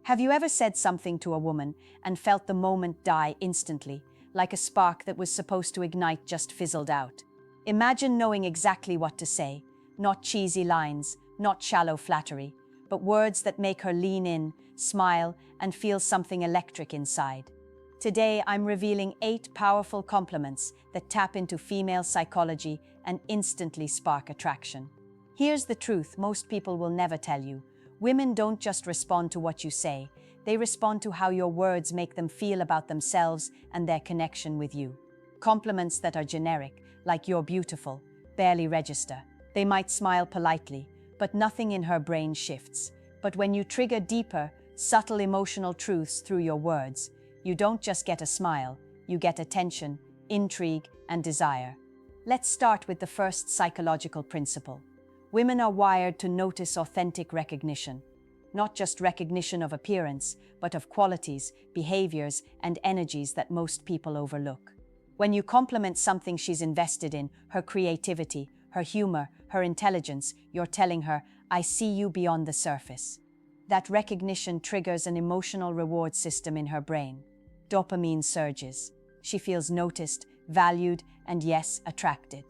Have you ever said something to a woman and felt the moment die instantly, like a spark that was supposed to ignite just fizzled out? Imagine knowing exactly what to say, not cheesy lines, not shallow flattery, but words that make her lean in, smile, and feel something electric inside. Today, I'm revealing 8 powerful compliments that tap into female psychology and instantly spark attraction. Here's the truth most people will never tell you. Women don't just respond to what you say, they respond to how your words make them feel about themselves and their connection with you. Compliments that are generic, like "you're beautiful," barely register. They might smile politely, but nothing in her brain shifts. But when you trigger deeper, subtle emotional truths through your words, you don't just get a smile, you get attention, intrigue, and desire. Let's start with the first psychological principle. Women are wired to notice authentic recognition. Not just recognition of appearance, but of qualities, behaviors, and energies that most people overlook. When you compliment something she's invested in, her creativity, her humor, her intelligence, you're telling her, "I see you beyond the surface." That recognition triggers an emotional reward system in her brain. Dopamine surges. She feels noticed, valued, and yes, attracted.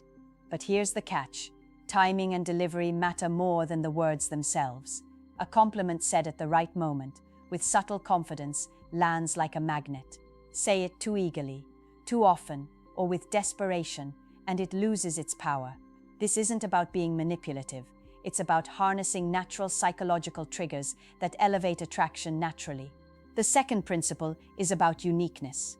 But here's the catch. Timing and delivery matter more than the words themselves. A compliment said at the right moment, with subtle confidence, lands like a magnet. Say it too eagerly, too often, or with desperation, and it loses its power. This isn't about being manipulative. It's about harnessing natural psychological triggers that elevate attraction naturally. The second principle is about uniqueness.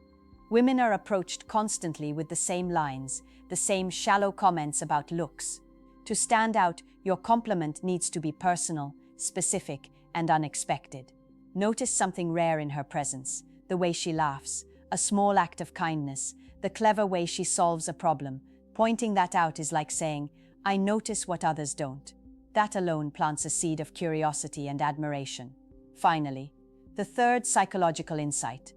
Women are approached constantly with the same lines, the same shallow comments about looks. To stand out, your compliment needs to be personal, specific, and unexpected. Notice something rare in her presence, the way she laughs, a small act of kindness, the clever way she solves a problem. Pointing that out is like saying, "I notice what others don't." That alone plants a seed of curiosity and admiration. Finally, the third psychological insight.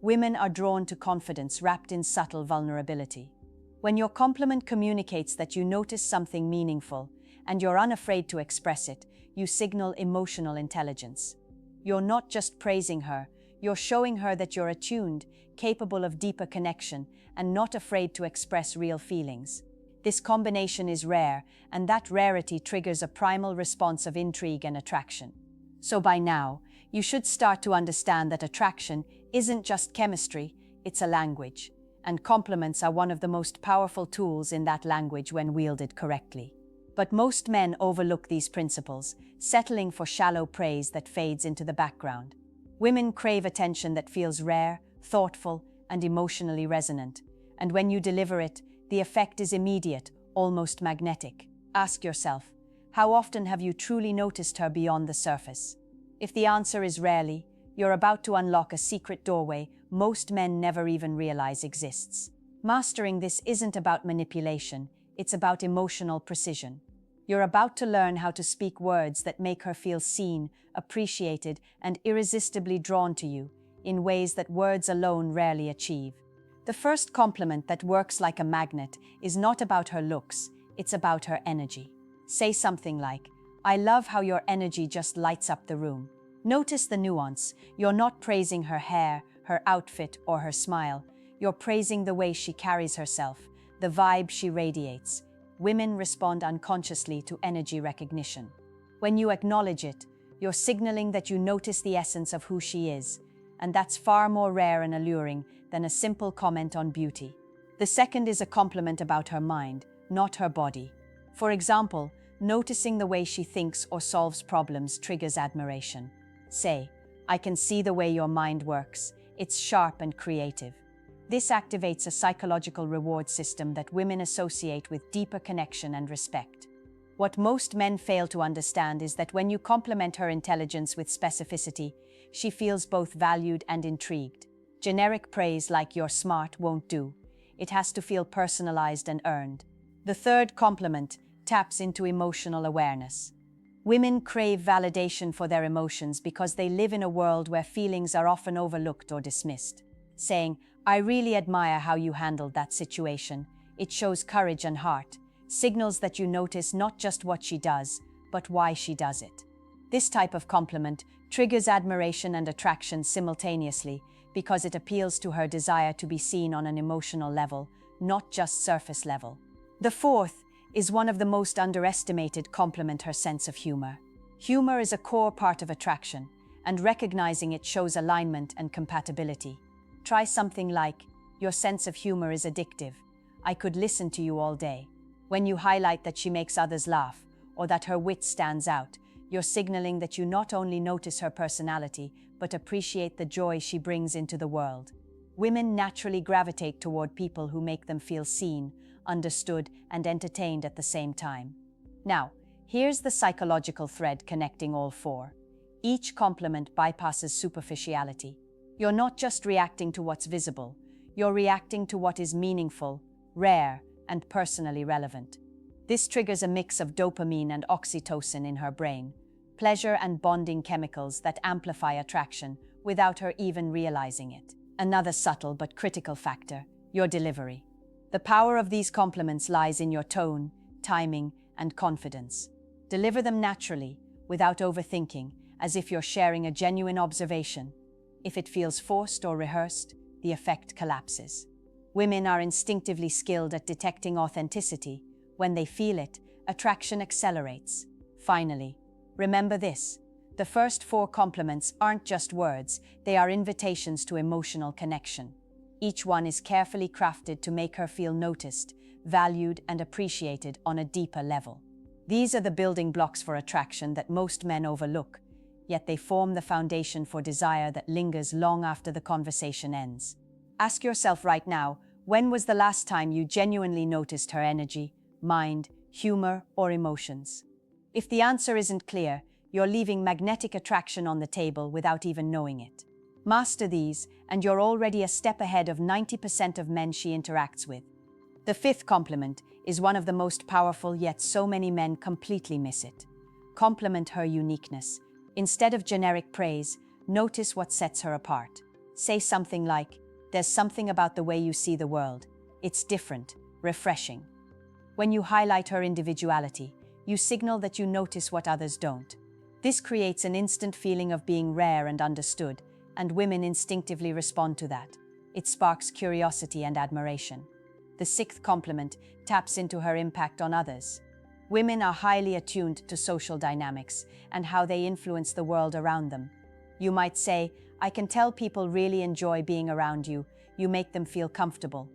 Women are drawn to confidence wrapped in subtle vulnerability. When your compliment communicates that you notice something meaningful and you're unafraid to express it, you signal emotional intelligence. You're not just praising her, you're showing her that you're attuned, capable of deeper connection, and not afraid to express real feelings. This combination is rare, and that rarity triggers a primal response of intrigue and attraction. So by now, you should start to understand that attraction isn't just chemistry, it's a language. And compliments are one of the most powerful tools in that language when wielded correctly. But most men overlook these principles, settling for shallow praise that fades into the background. Women crave attention that feels rare, thoughtful, and emotionally resonant. And when you deliver it, the effect is immediate, almost magnetic. Ask yourself, how often have you truly noticed her beyond the surface? If the answer is rarely, you're about to unlock a secret doorway most men never even realize exists. Mastering this isn't about manipulation, it's about emotional precision. You're about to learn how to speak words that make her feel seen, appreciated, and irresistibly drawn to you, in ways that words alone rarely achieve. The first compliment that works like a magnet is not about her looks, it's about her energy. Say something like, "I love how your energy just lights up the room." Notice the nuance. You're not praising her hair, her outfit, or her smile. You're praising the way she carries herself, the vibe she radiates. Women respond unconsciously to energy recognition. When you acknowledge it, you're signaling that you notice the essence of who she is, and that's far more rare and alluring than a simple comment on beauty. The second is a compliment about her mind, not her body. For example, noticing the way she thinks or solves problems triggers admiration. Say, "I can see the way your mind works. It's sharp and creative." This activates a psychological reward system that women associate with deeper connection and respect. What most men fail to understand is that when you compliment her intelligence with specificity, she feels both valued and intrigued. Generic praise like "you're smart" won't do. It has to feel personalized and earned. The third compliment taps into emotional awareness. Women crave validation for their emotions because they live in a world where feelings are often overlooked or dismissed. Saying, "I really admire how you handled that situation. It shows courage and heart," signals that you notice not just what she does, but why she does it. This type of compliment triggers admiration and attraction simultaneously because it appeals to her desire to be seen on an emotional level, not just surface level. The fourth is one of the most underestimated compliment: her sense of humor. Humor is a core part of attraction, and recognizing it shows alignment and compatibility. Try something like, "Your sense of humor is addictive. I could listen to you all day." When you highlight that she makes others laugh, or that her wit stands out, you're signaling that you not only notice her personality, but appreciate the joy she brings into the world. Women naturally gravitate toward people who make them feel seen, understood, and entertained at the same time. Now, here's the psychological thread connecting all four. Each compliment bypasses superficiality. You're not just reacting to what's visible, you're reacting to what is meaningful, rare, and personally relevant. This triggers a mix of dopamine and oxytocin in her brain, pleasure and bonding chemicals that amplify attraction without her even realizing it. Another subtle but critical factor: your delivery. The power of these compliments lies in your tone, timing, and confidence. Deliver them naturally, without overthinking, as if you're sharing a genuine observation. If it feels forced or rehearsed, the effect collapses. Women are instinctively skilled at detecting authenticity. When they feel it, attraction accelerates. Finally, remember this: the first four compliments aren't just words, they are invitations to emotional connection. Each one is carefully crafted to make her feel noticed, valued, and appreciated on a deeper level. These are the building blocks for attraction that most men overlook, yet they form the foundation for desire that lingers long after the conversation ends. Ask yourself right now, when was the last time you genuinely noticed her energy, mind, humor, or emotions? If the answer isn't clear, you're leaving magnetic attraction on the table without even knowing it. Master these, and you're already a step ahead of 90% of men she interacts with. The fifth compliment is one of the most powerful, yet so many men completely miss it. Compliment her uniqueness. Instead of generic praise, notice what sets her apart. Say something like, "There's something about the way you see the world. It's different, refreshing." When you highlight her individuality, you signal that you notice what others don't. This creates an instant feeling of being rare and understood, and women instinctively respond to that. It sparks curiosity and admiration. The sixth compliment taps into her impact on others. Women are highly attuned to social dynamics and how they influence the world around them. You might say, "I can tell people really enjoy being around you. You make them feel comfortable."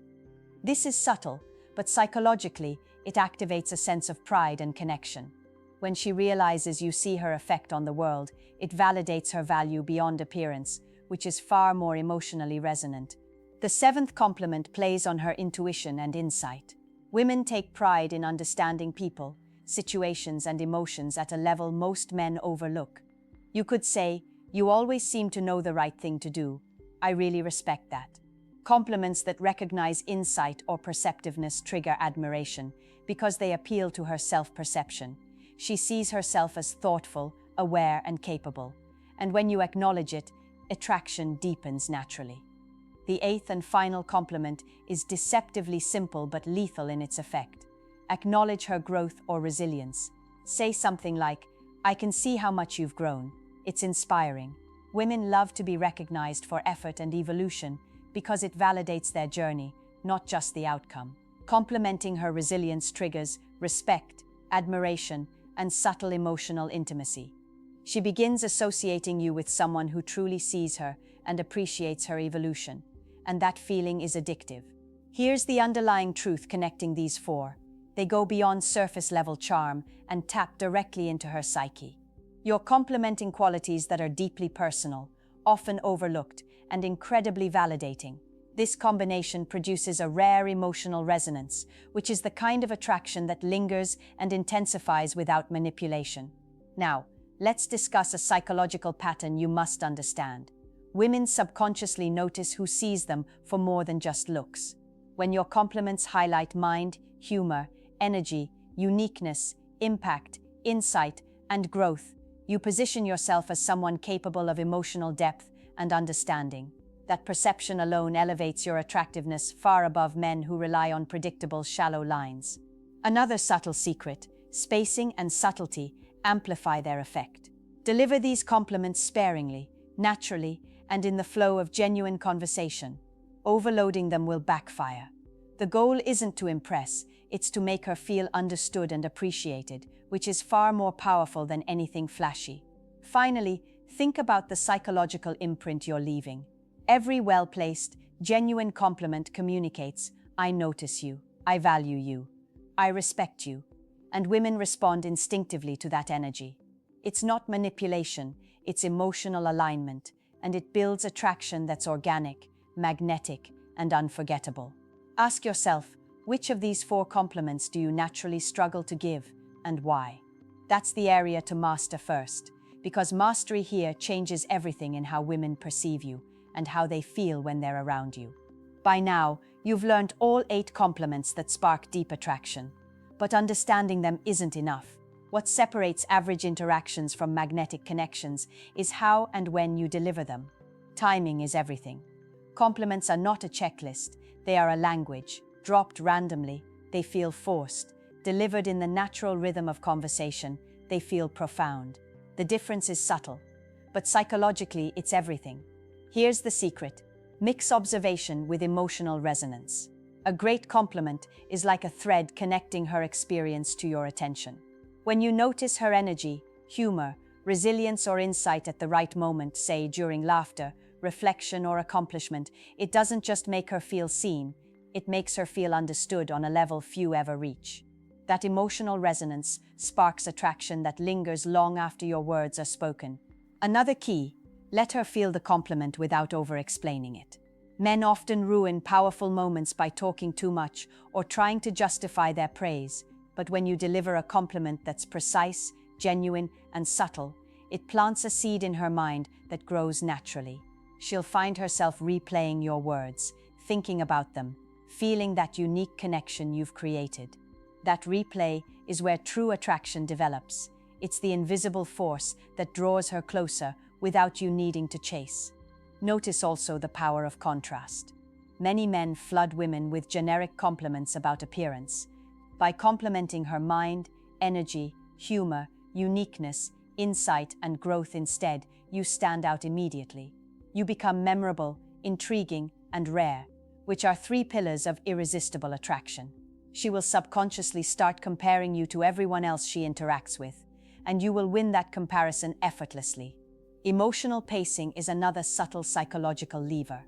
This is subtle, but psychologically, it activates a sense of pride and connection. When she realizes you see her effect on the world, it validates her value beyond appearance, which is far more emotionally resonant. The seventh compliment plays on her intuition and insight. Women take pride in understanding people, situations, and emotions at a level most men overlook. You could say, "You always seem to know the right thing to do. I really respect that." Compliments that recognize insight or perceptiveness trigger admiration because they appeal to her self-perception. She sees herself as thoughtful, aware, and capable. And when you acknowledge it, attraction deepens naturally. The eighth and final compliment is deceptively simple but lethal in its effect. Acknowledge her growth or resilience. Say something like, "I can see how much you've grown. It's inspiring." Women love to be recognized for effort and evolution because it validates their journey, not just the outcome. Complimenting her resilience triggers respect, admiration, and subtle emotional intimacy. She begins associating you with someone who truly sees her and appreciates her evolution, and that feeling is addictive. Here's the underlying truth connecting these four. They go beyond surface-level charm and tap directly into her psyche. You're complimenting qualities that are deeply personal, often overlooked, and incredibly validating. This combination produces a rare emotional resonance, which is the kind of attraction that lingers and intensifies without manipulation. Now, let's discuss a psychological pattern you must understand. Women subconsciously notice who sees them for more than just looks. When your compliments highlight mind, humor, energy, uniqueness, impact, insight, and growth, you position yourself as someone capable of emotional depth and understanding. That perception alone elevates your attractiveness far above men who rely on predictable, shallow lines. Another subtle secret: spacing and subtlety amplify their effect. Deliver these compliments sparingly, naturally, and in the flow of genuine conversation. Overloading them will backfire. The goal isn't to impress, it's to make her feel understood and appreciated, which is far more powerful than anything flashy. Finally, think about the psychological imprint you're leaving. Every well-placed, genuine compliment communicates, "I notice you, I value you, I respect you," and women respond instinctively to that energy. It's not manipulation, it's emotional alignment, and it builds attraction that's organic, magnetic, and unforgettable. Ask yourself, which of these 4 compliments do you naturally struggle to give, and why? That's the area to master first, because mastery here changes everything in how women perceive you and how they feel when they're around you. By now, you've learned all 8 compliments that spark deep attraction. But understanding them isn't enough. What separates average interactions from magnetic connections is how and when you deliver them. Timing is everything. Compliments are not a checklist, they are a language. Dropped randomly, they feel forced. Delivered in the natural rhythm of conversation, they feel profound. The difference is subtle, but psychologically it's everything. Here's the secret: mix observation with emotional resonance. A great compliment is like a thread connecting her experience to your attention. When you notice her energy, humor, resilience, or insight at the right moment, say during laughter, reflection, or accomplishment, it doesn't just make her feel seen, it makes her feel understood on a level few ever reach. That emotional resonance sparks attraction that lingers long after your words are spoken. Another key: let her feel the compliment without over-explaining it. Men often ruin powerful moments by talking too much or trying to justify their praise, but when you deliver a compliment that's precise, genuine, and subtle, it plants a seed in her mind that grows naturally. She'll find herself replaying your words, thinking about them, feeling that unique connection you've created. That replay is where true attraction develops. It's the invisible force that draws her closer without you needing to chase. Notice also the power of contrast. Many men flood women with generic compliments about appearance. By complimenting her mind, energy, humor, uniqueness, insight, and growth instead, you stand out immediately. You become memorable, intriguing, and rare, which are 3 pillars of irresistible attraction. She will subconsciously start comparing you to everyone else she interacts with, and you will win that comparison effortlessly. Emotional pacing is another subtle psychological lever.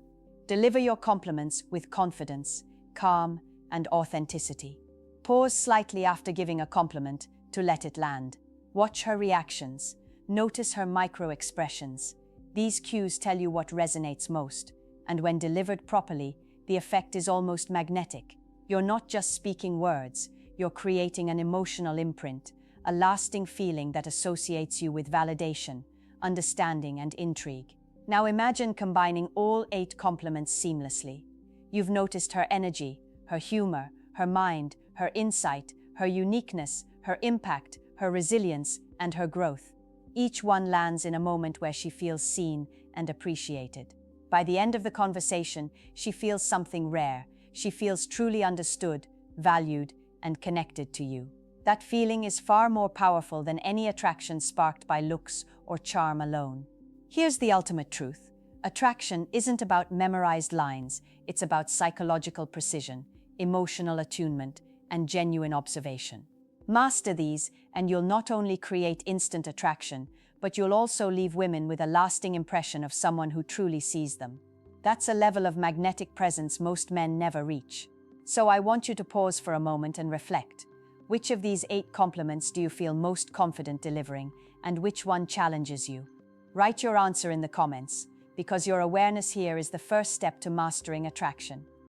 Deliver your compliments with confidence, calm, and authenticity. Pause slightly after giving a compliment to let it land. Watch her reactions. Notice her micro-expressions. These cues tell you what resonates most, and when delivered properly, the effect is almost magnetic. You're not just speaking words, you're creating an emotional imprint, a lasting feeling that associates you with validation, understanding, and intrigue. Now imagine combining all 8 compliments seamlessly. You've noticed her energy, her humor, her mind, her insight, her uniqueness, her impact, her resilience, and her growth. Each one lands in a moment where she feels seen and appreciated. By the end of the conversation, she feels something rare. She feels truly understood, valued, and connected to you. That feeling is far more powerful than any attraction sparked by looks or charm alone. Here's the ultimate truth. Attraction isn't about memorized lines, it's about psychological precision, emotional attunement, and genuine observation. Master these, and you'll not only create instant attraction, but you'll also leave women with a lasting impression of someone who truly sees them. That's a level of magnetic presence most men never reach. So I want you to pause for a moment and reflect. Which of these 8 compliments do you feel most confident delivering, and which one challenges you? Write your answer in the comments, because your awareness here is the first step to mastering attraction.